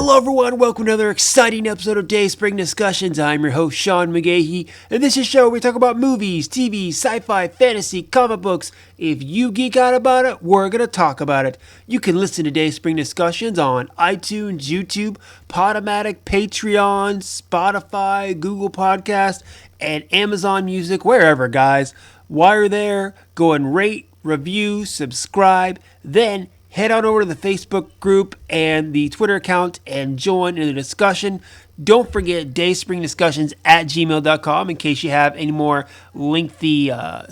Hello everyone, welcome to another exciting episode of Dayspring Discussions. I'm your host, Sean McGahee, and this is a show where we talk about movies, TV, sci-fi, fantasy, comic books. If you geek out about it, we're going to talk about it. You can listen to Dayspring Discussions on iTunes, YouTube, Podomatic, Patreon, Spotify, Google Podcast, and Amazon Music, wherever, guys. While you're there, go and rate, review, subscribe, then head on over to the Facebook group and the Twitter account and join in the discussion. Don't forget dayspringdiscussions@gmail.com in case you have any more lengthy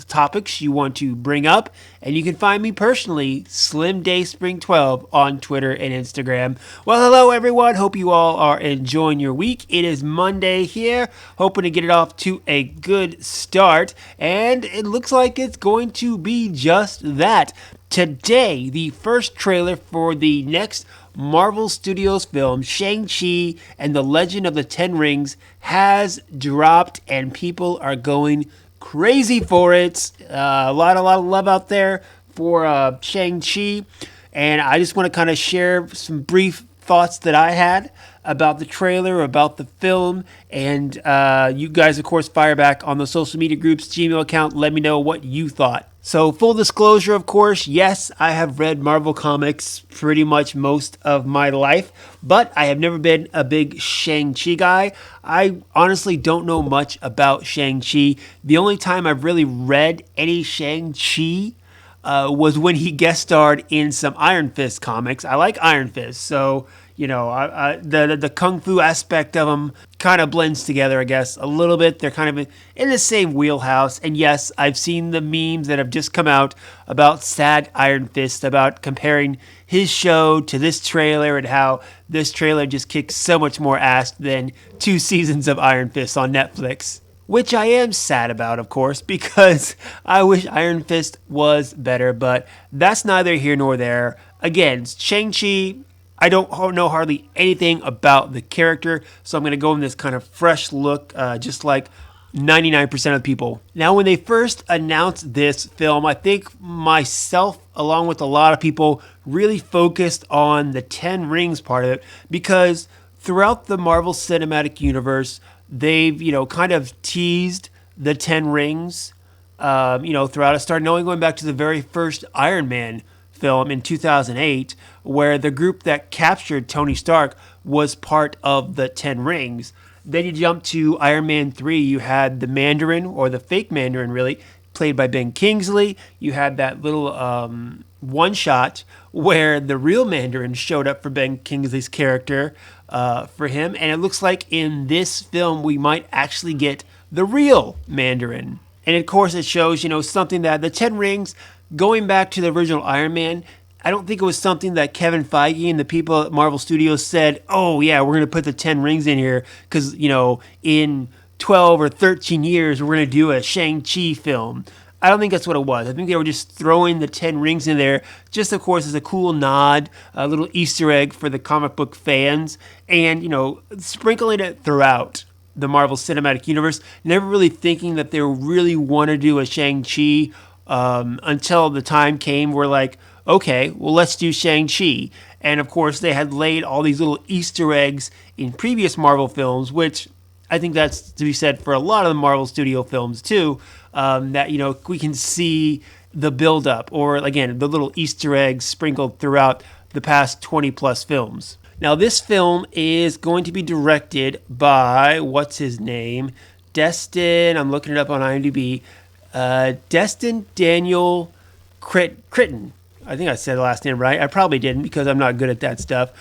topics you want to bring up. And you can find me personally, Slim Dayspring 12 on Twitter and Instagram. Well, hello everyone. Hope you all are enjoying your week. It is Monday here. Hoping to get it off to a good start. And it looks like it's going to be just that. Today, the first trailer for the next Marvel Studios film, Shang-Chi and the Legend of the Ten Rings, has dropped and people are going crazy for it. A lot of love out there for Shang-Chi. And I just want to kind of share some brief thoughts that I had about the trailer, about the film, and you guys, of course, fire back on the social media groups, Gmail account. Let me know what you thought. So, full disclosure, of course, yes, I have read Marvel Comics pretty much most of my life, but I have never been a big Shang-Chi guy. I honestly don't know much about Shang-Chi. The only time I've really read any Shang-Chi was when he guest starred in some Iron Fist comics. I like Iron Fist, so you know, the kung fu aspect of them kind of blends together, I guess, a little bit. They're kind of in the same wheelhouse. And yes, I've seen the memes that have just come out about sad Iron Fist, about comparing his show to this trailer and how this trailer just kicks so much more ass than 2 seasons of Iron Fist on Netflix. Which I am sad about, of course, because I wish Iron Fist was better, but that's neither here nor there. Again, Shang-Chi, I don't know hardly anything about the character, so I'm going to go in this kind of fresh look, just like 99% of people. Now, when they first announced this film, I think myself, along with a lot of people, really focused on the Ten Rings part of it, because throughout the Marvel Cinematic Universe, they've, kind of teased the Ten Rings, throughout it. Starting going back to the very first Iron Man film in 2008, where the group that captured Tony Stark was part of the Ten Rings. Then you jump to Iron Man 3, you had the Mandarin, or the fake Mandarin really, played by Ben Kingsley. You had that little one shot where the real Mandarin showed up for Ben Kingsley's character for him. And it looks like in this film we might actually get the real Mandarin. And of course it shows, something that the Ten Rings, going back to the original Iron Man, I don't think it was something that Kevin Feige and the people at Marvel Studios said, oh yeah, we're going to put the 10 rings in here because, in 12 or 13 years, we're going to do a Shang-Chi film. I don't think that's what it was. I think they were just throwing the 10 rings in there, just of course as a cool nod, a little Easter egg for the comic book fans, and, sprinkling it throughout the Marvel Cinematic Universe, never really thinking that they really want to do a Shang-Chi until the time came where like, okay, well, let's do Shang-Chi. And of course, they had laid all these little Easter eggs in previous Marvel films, which I think that's to be said for a lot of the Marvel Studio films too, that, we can see the buildup or, again, the little Easter eggs sprinkled throughout the past 20 plus films. Now, this film is going to be directed by, what's his name? Destin, I'm looking it up on IMDb. Destin Daniel Critton. I think I said the last name right. I probably didn't because I'm not good at that stuff.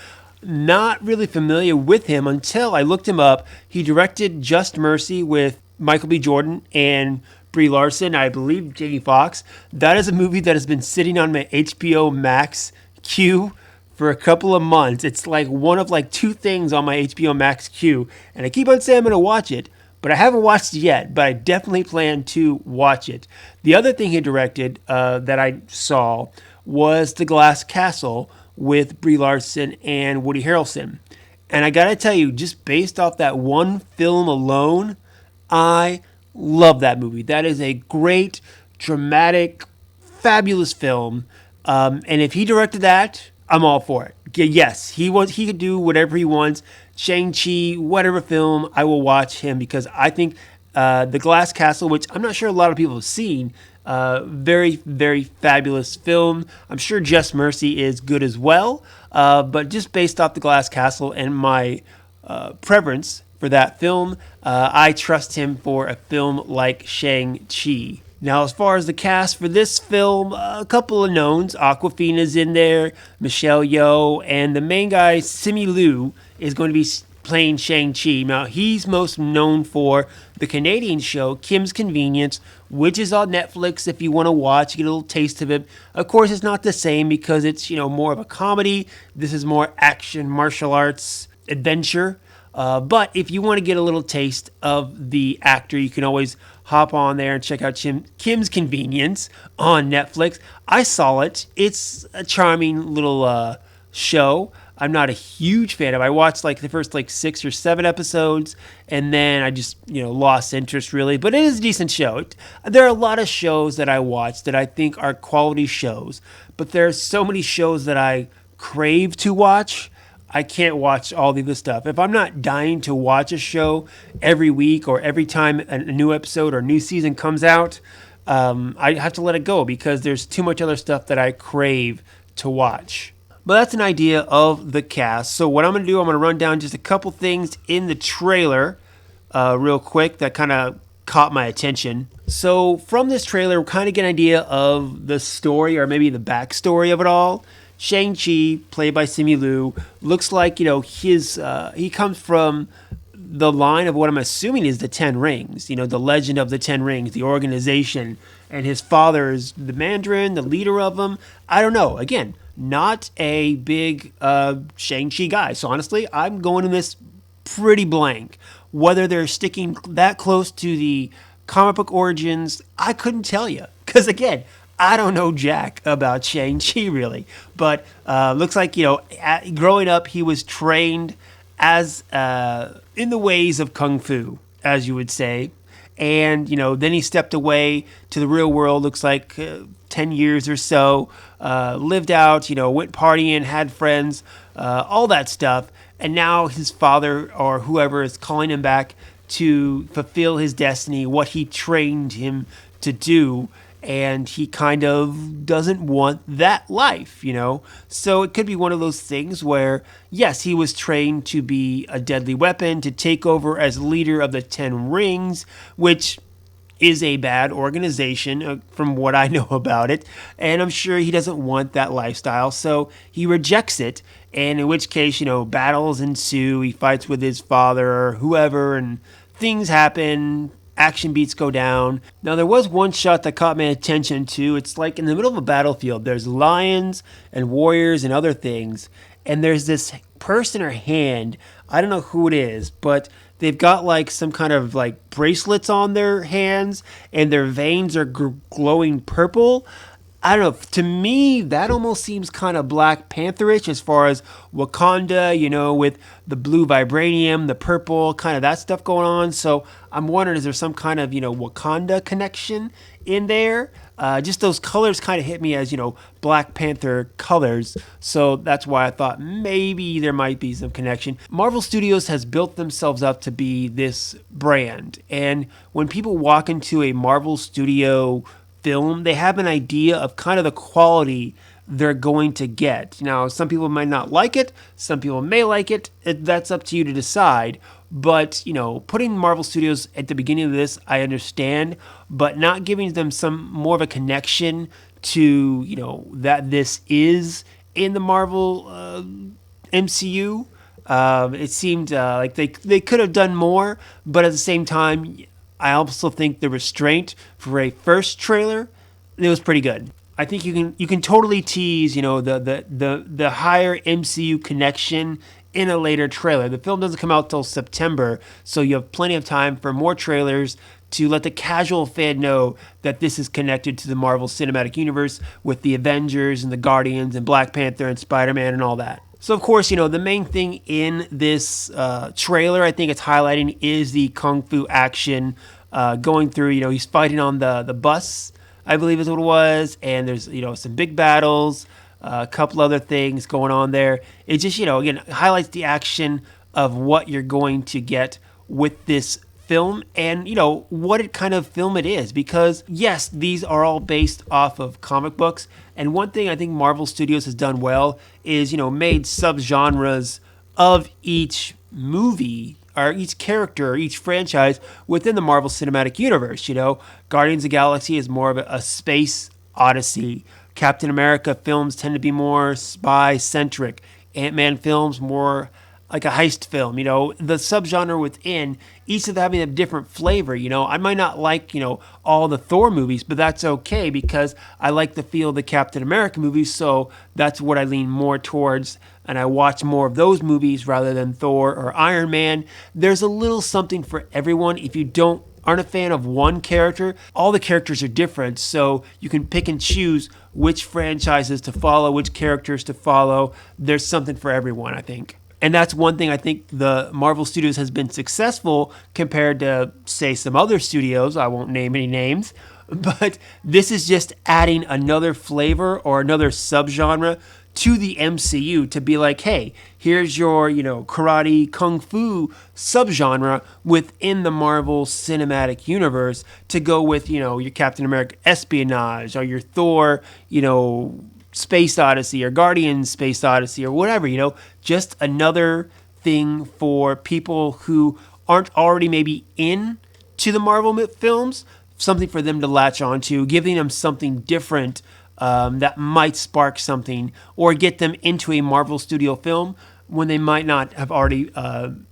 Not really familiar with him until I looked him up. He directed Just Mercy with Michael B. Jordan and Brie Larson, I believe Jamie Foxx. That is a movie that has been sitting on my HBO Max queue for a couple of months. It's like one of 2 things on my HBO Max queue, and I keep on saying I'm going to watch it, but I haven't watched it yet, but I definitely plan to watch it. The other thing he directed that I saw was The Glass Castle with Brie Larson and Woody Harrelson. And I gotta tell you, just based off that one film alone, I love that movie. That is a great, dramatic, fabulous film. And if he directed that, I'm all for it. Yes, he could do whatever he wants. Shang-Chi, whatever film, I will watch him because I think The Glass Castle, which I'm not sure a lot of people have seen, very, very fabulous film. I'm sure Just Mercy is good as well, but just based off The Glass Castle and my preference for that film, I trust him for a film like Shang-Chi. Now, as far as the cast for this film, a couple of knowns. Aquafina's in there, Michelle Yeoh, and the main guy, Simu Liu, is going to be playing Shang-Chi. Now, he's most known for the Canadian show, Kim's Convenience, which is on Netflix if you want to watch, get a little taste of it. Of course, it's not the same because it's, more of a comedy. This is more action, martial arts, adventure. But if you want to get a little taste of the actor, you can always hop on there and check out Kim's Convenience on Netflix. I saw it. It's a charming little show. I'm not a huge fan of it. I watched like the first 6 or 7 episodes and then I just, lost interest really. But it is a decent show. There are a lot of shows that I watch that I think are quality shows. But there are so many shows that I crave to watch. I can't watch all the other stuff. If I'm not dying to watch a show every week or every time a new episode or new season comes out, I have to let it go because there's too much other stuff that I crave to watch. But that's an idea of the cast. So what I'm going to do, I'm going to run down just a couple things in the trailer real quick that kind of caught my attention. So from this trailer, we kind of get an idea of the story or maybe the backstory of it all. Shang-Chi, played by Simu Liu, looks like, he comes from the line of what I'm assuming is the Ten Rings, the legend of the Ten Rings, the organization, and his father is the Mandarin, the leader of them. I don't know. Again, not a big Shang-Chi guy. So honestly, I'm going in this pretty blank. Whether they're sticking that close to the comic book origins, I couldn't tell you. Because again, I don't know jack about Shang-Chi really, but looks like, growing up, he was trained as in the ways of Kung Fu, as you would say. And, then he stepped away to the real world, looks like 10 years or so, lived out, went partying, had friends, all that stuff. And now his father or whoever is calling him back to fulfill his destiny, what he trained him to do. And he kind of doesn't want that life, So it could be one of those things where, yes, he was trained to be a deadly weapon, to take over as leader of the Ten Rings, which is a bad organization from what I know about it. And I'm sure he doesn't want that lifestyle, so he rejects it. And in which case, battles ensue. He fights with his father or whoever, and things happen. Action beats go down. Now, there was one shot that caught my attention too. It's like in the middle of a battlefield. There's lions and warriors and other things. And there's this person or hand. I don't know who it is, but they've got like some kind of like bracelets on their hands and their veins are glowing purple. I don't know. To me, that almost seems kind of Black Pantherish as far as Wakanda, with the blue vibranium, the purple, kind of that stuff going on. So I'm wondering, is there some kind of, Wakanda connection in there? Just those colors kind of hit me as, Black Panther colors. So that's why I thought maybe there might be some connection. Marvel Studios has built themselves up to be this brand. And when people walk into a Marvel Studio film, they have an idea of kind of the quality they're going to get. Now, some people might not like it, some people may like it. That's up to you to decide. But, putting Marvel Studios at the beginning of this, I understand, but not giving them some more of a connection to, that this is in the Marvel MCU. It seemed like they could have done more, but at the same time, I also think the restraint for a first trailer, it was pretty good. I think you can totally tease, the higher MCU connection in a later trailer. The film doesn't come out till September, so you have plenty of time for more trailers to let the casual fan know that this is connected to the Marvel Cinematic Universe with the Avengers and the Guardians and Black Panther and Spider-Man and all that. So, of course, the main thing in this trailer, I think it's highlighting, is the Kung Fu action going through. He's fighting on the bus, I believe is what it was. And there's, some big battles. a couple other things going on there. It just, again, highlights the action of what you're going to get with this film and, what it kind of film it is. Because, yes, these are all based off of comic books. And one thing I think Marvel Studios has done well is, made subgenres of each movie or each character or each franchise within the Marvel Cinematic Universe. Guardians of the Galaxy is more of a space odyssey. Captain America films tend to be more spy-centric. Ant-Man films more like a heist film. The subgenre within each of them having a different flavor. I might not like, all the Thor movies, but that's okay because I like the feel of the Captain America movies, so that's what I lean more towards, and I watch more of those movies rather than Thor or Iron Man. There's a little something for everyone. If you aren't a fan of one character, all the characters are different, so you can pick and choose which franchises to follow, which characters to follow. There's something for everyone, I think. And that's one thing I think the Marvel Studios has been successful compared to, say, some other studios. I won't name any names, but this is just adding another flavor or another subgenre to the MCU to be like, hey, here's your, karate, kung fu subgenre within the Marvel Cinematic Universe to go with, your Captain America espionage or your Thor, Space Odyssey or Guardians Space Odyssey or whatever, just another thing for people who aren't already maybe into the Marvel films, something for them to latch onto, giving them something different that might spark something or get them into a Marvel Studio film when they might not have already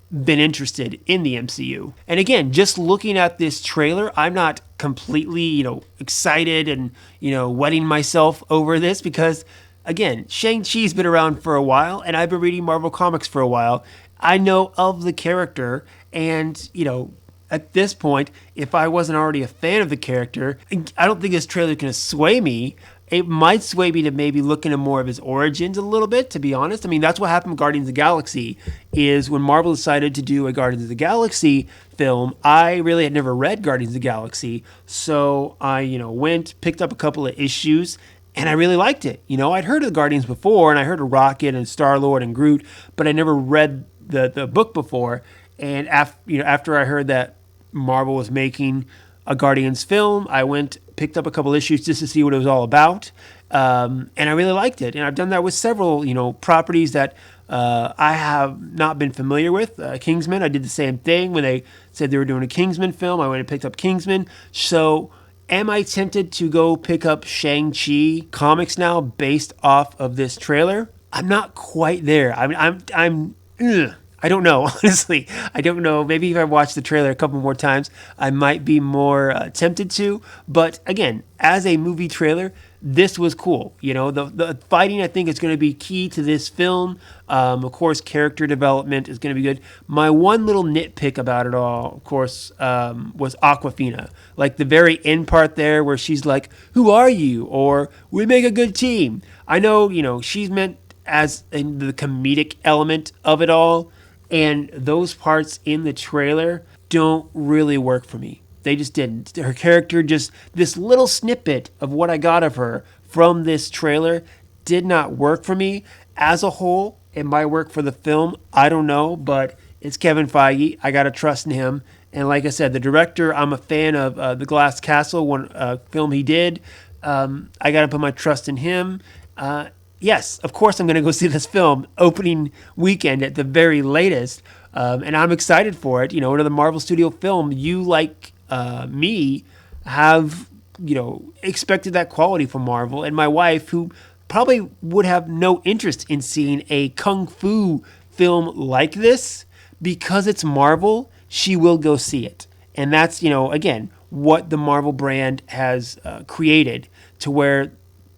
been interested in the MCU. And again, just looking at this trailer, I'm not completely, excited and, wetting myself over this because, again, Shang-Chi's been around for a while and I've been reading Marvel Comics for a while. I know of the character and, at this point, if I wasn't already a fan of the character, I don't think this trailer is going to sway me. It might sway me to maybe look into more of his origins a little bit, to be honest. I mean, that's what happened with Guardians of the Galaxy, is when Marvel decided to do a Guardians of the Galaxy film, I really had never read Guardians of the Galaxy. So I, went, picked up a couple of issues, and I really liked it. I'd heard of the Guardians before, and I heard of Rocket and Star-Lord and Groot, but I never read the book before. And after I heard that Marvel was making a Guardians film, I went, picked up a couple issues just to see what it was all about, and I really liked it. And I've done that with several, properties that I have not been familiar with. Kingsman, I did the same thing when they said they were doing a Kingsman film. I went and picked up Kingsman. So, am I tempted to go pick up Shang-Chi comics now based off of this trailer? I'm not quite there. I don't know, honestly. I don't know. Maybe if I watch the trailer a couple more times, I might be more tempted to. But again, as a movie trailer, this was cool. The fighting, I think, is going to be key to this film. Of course, character development is going to be good. My one little nitpick about it all, of course, was Aquafina. Like the very end part there where she's like, "Who are you?" Or "We make a good team." I know, she's meant as in the comedic element of it all. And those parts in the trailer don't really work for me. They just didn't. Her character this little snippet of what I got of her from this trailer did not work for me. As a whole, it might work for the film. I don't know, but it's Kevin Feige. I got to trust in him. And like I said, the director, I'm a fan of The Glass Castle, one film he did. I got to put my trust in him. Yes, of course I'm going to go see this film opening weekend at the very latest, and I'm excited for it. Another Marvel Studio film. You, like me, have, expected that quality from Marvel, and my wife, who probably would have no interest in seeing a kung fu film like this, because it's Marvel, she will go see it. And that's, again, what the Marvel brand has created to where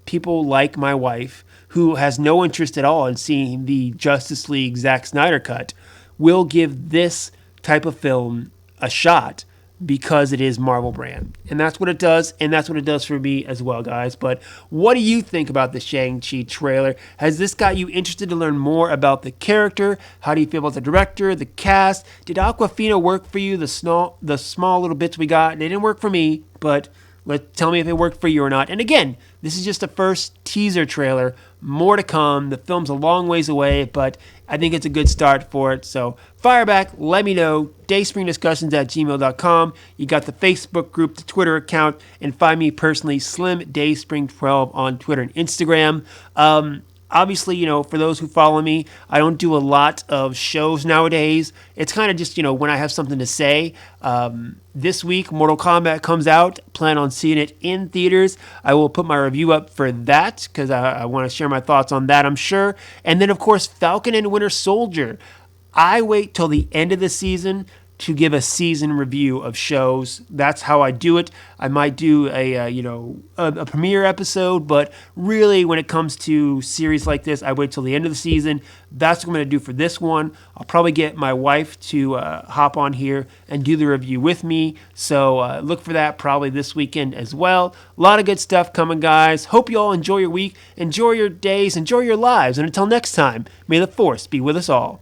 people like my wife, who has no interest at all in seeing the Justice League Zack Snyder cut, will give this type of film a shot because it is Marvel brand. And that's what it does, and that's what it does for me as well, guys. But what do you think about the Shang-Chi trailer? Has this got you interested to learn more about the character? How do you feel about the director, the cast? Did Aquafina work for you, the small little bits we got? They didn't work for me, but tell me if it worked for you or not. And again, this is just the first teaser trailer More to come. The film's a long ways away, but I think it's a good start for it. So fire back, let me know. Dayspringdiscussions@gmail.com. You got the Facebook group, the Twitter account, and find me personally, Slim Dayspring12 on Twitter and Instagram. Obviously, for those who follow me, I don't do a lot of shows nowadays. It's kind of just, when I have something to say. This week, Mortal Kombat comes out. Plan on seeing it in theaters. I will put my review up for that because I want to share my thoughts on that, I'm sure. And then, of course, Falcon and Winter Soldier. I wait till the end of the season to give a season review of shows. That's how I do it. I might do a premiere episode, but really when it comes to series like this, I wait till the end of the season. That's what I'm going to do for this one. I'll probably get my wife to hop on here and do the review with me. So look for that probably this weekend as well. A lot of good stuff coming, guys. Hope you all enjoy your week, enjoy your days, enjoy your lives. And until next time, may the Force be with us all.